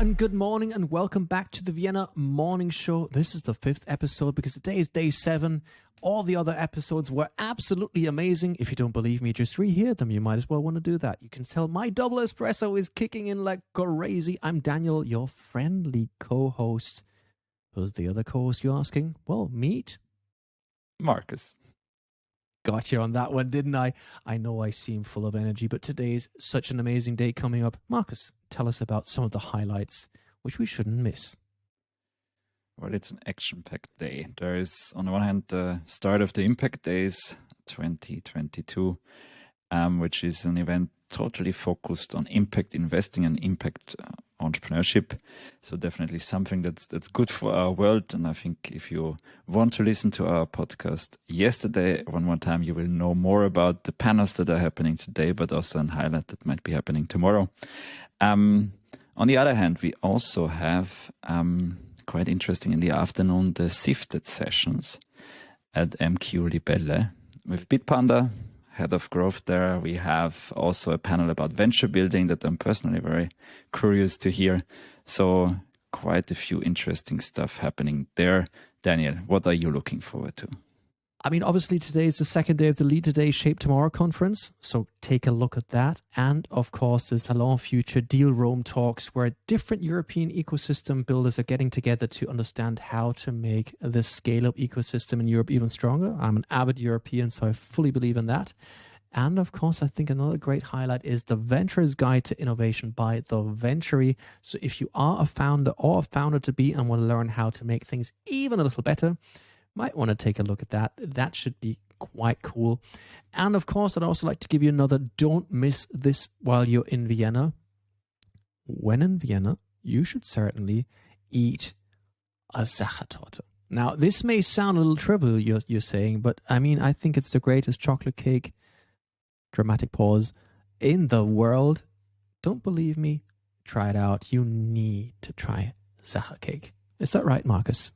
and good morning and welcome back to the Vienna Morning Show. This is the 5th episode because today is day 7. All the other episodes were absolutely amazing. If you don't believe me, just rehear them. You might as well want to do that. You can tell my double espresso is kicking in like crazy. I'm Daniel, your friendly co-host. Who's the other co-host, you're asking? Well, meet Marcus. Got you on that one, didn't I? I know I seem full of energy, but today is such an amazing day coming up. Marcus, tell us about some of the highlights, which we shouldn't miss. Well, it's an action-packed day. There is, on the one hand, the start of the Impact Days 2022, which is an event totally focused on impact investing and impact entrepreneurship. So definitely something that's good for our world. And I think if you want to listen to our podcast yesterday, one more time, you will know more about the panels that are happening today, but also a highlight that might be happening tomorrow. On the other hand, we also have, quite interesting in the afternoon, the Sifted sessions at MQ Libelle with Bitpanda, head of growth there. We have also a panel about venture building that I'm personally very curious to hear. So quite a few interesting stuff happening there. Daniel, what are you looking forward to? I mean, obviously today is the second day of the Lead Today, Shape Tomorrow conference. So take a look at that. And of course, the Salon Future Deal Rome talks where different European ecosystem builders are getting together to understand how to make the scale-up ecosystem in Europe even stronger. I'm an avid European, so I fully believe in that. And of course, I think another great highlight is the Venturer's Guide to Innovation by The Ventury. So if you are a founder or a founder-to-be and want to learn how to make things even a little better, might want to take a look at that. That should be quite cool. And of course, I'd also like to give you another, don't miss this while you're in Vienna. When in Vienna, you should certainly eat a Sachertorte. Now, this may sound a little trivial, you're saying, but I mean, I think it's the greatest chocolate cake, dramatic pause, in the world. Don't believe me? Try it out. You need to try Sacher cake. Is that right, Marcus?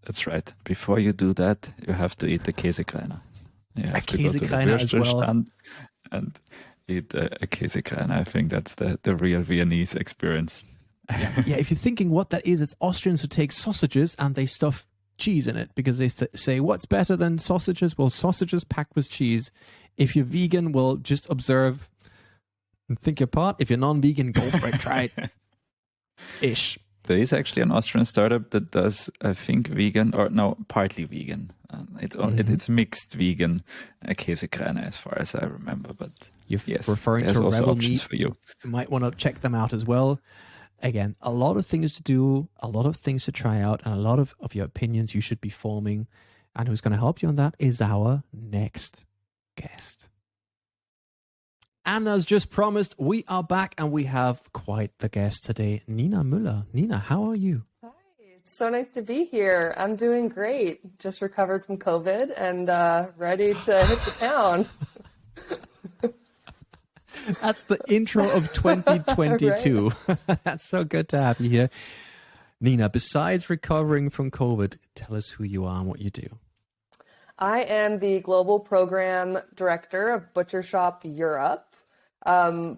That's right. Before you do that, you have to eat the Käsekreiner. You have to go to the Würstelstand and eat a Käsekreiner. I think that's the real Viennese experience. Yeah, if you're thinking what that is, it's Austrians who take sausages and they stuff cheese in it because they say, what's better than sausages? Well, sausages packed with cheese. If you're vegan, well, just observe and think your part. If you're non-vegan, go for it. Try it. Ish. There is actually an Austrian startup that does, I think, vegan, or no, partly vegan. It's mixed vegan Käsekreiner as far as I remember. But yes, referring there's to also Rebel options Meat, for you. You might want to check them out as well. Again, a lot of things to do, a lot of things to try out, and a lot of your opinions you should be forming. And who's going to help you on that is our next guest. And as just promised, we are back and we have quite the guest today, Nina Müller. Nina, how are you? Hi, it's so nice to be here. I'm doing great. Just recovered from COVID and ready to hit the town. That's the intro of 2022. Right. That's so good to have you here. Nina, besides recovering from COVID, tell us who you are and what you do. I am the Global Program Director of Butcher Shop Europe.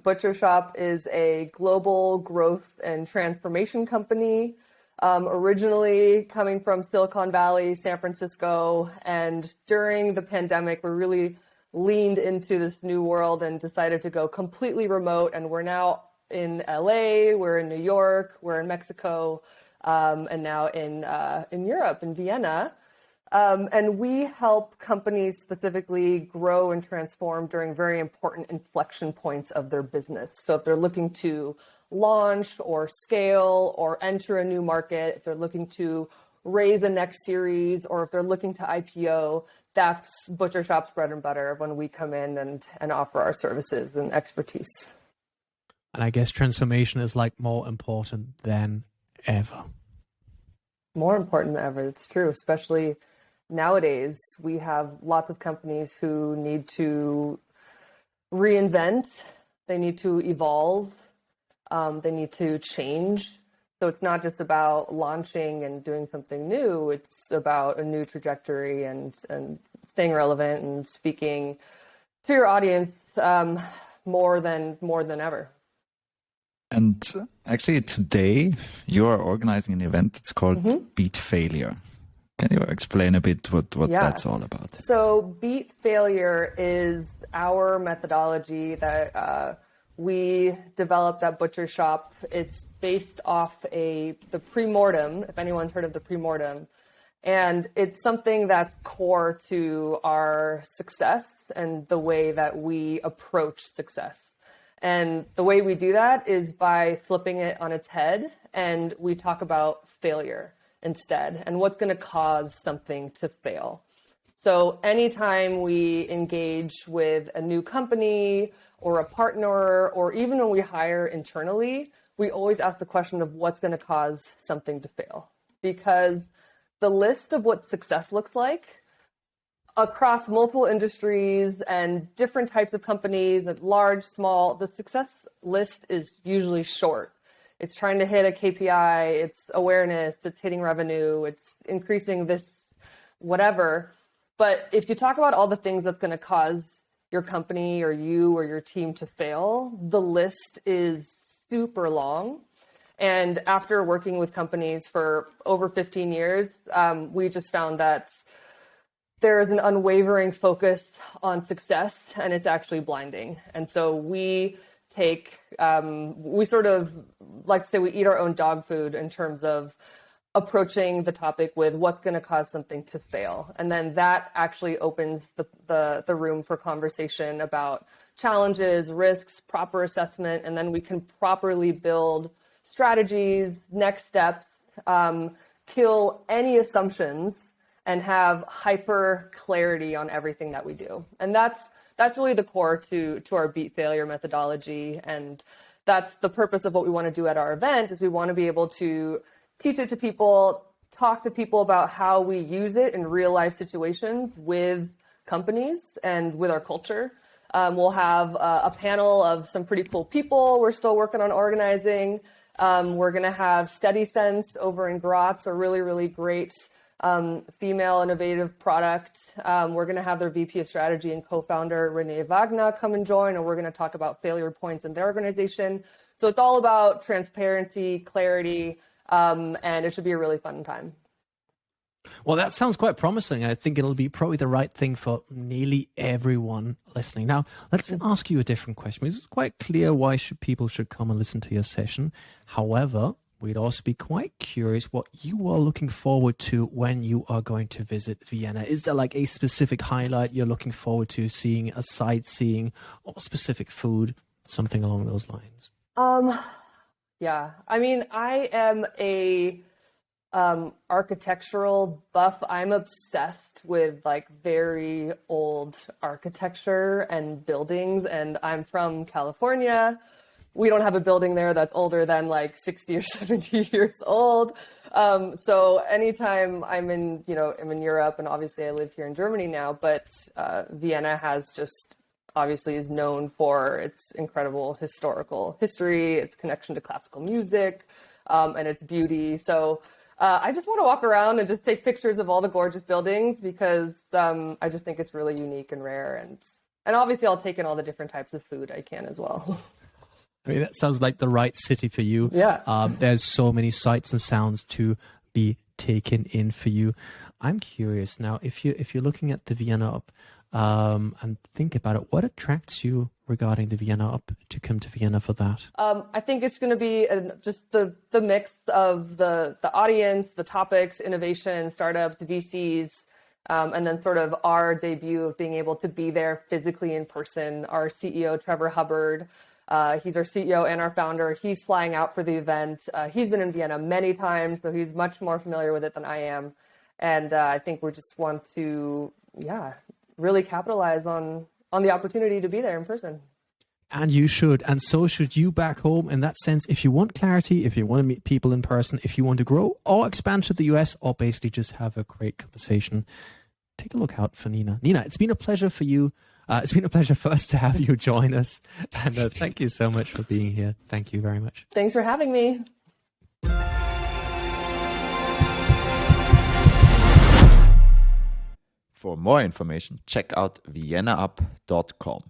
Butcher Shop is a global growth and transformation company, originally coming from Silicon Valley, San Francisco, and during the pandemic, we really leaned into this new world and decided to go completely remote, and we're now in LA, we're in New York, we're in Mexico, and now in Europe, in Vienna. And we help companies specifically grow and transform during very important inflection points of their business. So if they're looking to launch or scale or enter a new market, if they're looking to raise a next series, or if they're looking to IPO, that's Butcher Shop's bread and butter when we come in and offer our services and expertise. And I guess transformation is like more important than ever. More important than ever, it's true, especially nowadays. We have lots of companies who need to reinvent, they need to evolve, they need to change. So it's not just about launching and doing something new, it's about a new trajectory and staying relevant and speaking to your audience more than ever. And Actually, today you are organizing an event that's called Beat Failure. Can you explain a bit what that's all about? So Beat Failure is our methodology that we developed at Butcher Shop. It's based off the pre-mortem, if anyone's heard of the pre-mortem. And it's something that's core to our success and the way that we approach success. And the way we do that is by flipping it on its head, and we talk about failure instead and what's going to cause something to fail. So anytime we engage with a new company or a partner, or even when we hire internally, we always ask the question of what's going to cause something to fail. Because the list of what success looks like across multiple industries and different types of companies, large, small, the success list is usually short. It's trying to hit a KPI, it's awareness, it's hitting revenue, it's increasing this, whatever. But if you talk about all the things that's going to cause your company or you or your team to fail, the list is super long. And after working with companies for over 15 years, we just found that there is an unwavering focus on success, and it's actually blinding. And so we sort of like to say we eat our own dog food in terms of approaching the topic with what's going to cause something to fail. And then that actually opens the room for conversation about challenges, risks, proper assessment, and then we can properly build strategies, next steps, kill any assumptions, and have hyper clarity on everything that we do. And that's really the core to our Beat Failure methodology. And that's the purpose of what we want to do at our event, is we want to be able to teach it to people, talk to people about how we use it in real life situations with companies and with our culture. We'll have a panel of some pretty cool people we're still working on organizing. We're going to have Steady Sense over in Graz, a really, really great female innovative product. We're going to have their VP of strategy and co-founder Renee Wagner come and join, and we're going to talk about failure points in their organization. So it's all about transparency, clarity, and it should be a really fun time. Well, that sounds quite promising. I think it'll be probably the right thing for nearly everyone listening. Now, let's ask you a different question. It's quite clear why people should come and listen to your session. However, we'd also be quite curious what you are looking forward to when you are going to visit Vienna. Is there like a specific highlight you're looking forward to seeing, a sightseeing, or specific food, something along those lines? Yeah, I mean, I am a architectural buff. I'm obsessed with like very old architecture and buildings, and I'm from California. We don't have a building there that's older than like 60 or 70 years old. So anytime I'm in Europe, and obviously I live here in Germany now, but Vienna has just obviously is known for its incredible historical history, its connection to classical music, and its beauty. So I just want to walk around and just take pictures of all the gorgeous buildings, because I just think it's really unique and rare. And obviously I'll take in all the different types of food I can as well. I mean, that sounds like the right city for you. Yeah. There's so many sights and sounds to be taken in for you. I'm curious now, if you're looking at the ViennaUP and think about it, what attracts you regarding the ViennaUP to come to Vienna for that? I think it's going to be just the mix of the audience, the topics, innovation, startups, VCs, and then sort of our debut of being able to be there physically in person. Our CEO, Trevor Hubbard, he's our CEO and our founder. He's flying out for the event. He's been in Vienna many times, so he's much more familiar with it than I am. And I think we just want to, really capitalize on the opportunity to be there in person. And you should, and so should you back home. In that sense, if you want clarity, if you want to meet people in person, if you want to grow or expand to the US, or basically just have a great conversation, take a look out for Nina. Nina, it's been a pleasure for you. It's been a pleasure for us to have you join us. And thank you so much for being here. Thank you very much. Thanks for having me. For more information, check out ViennaUP.com.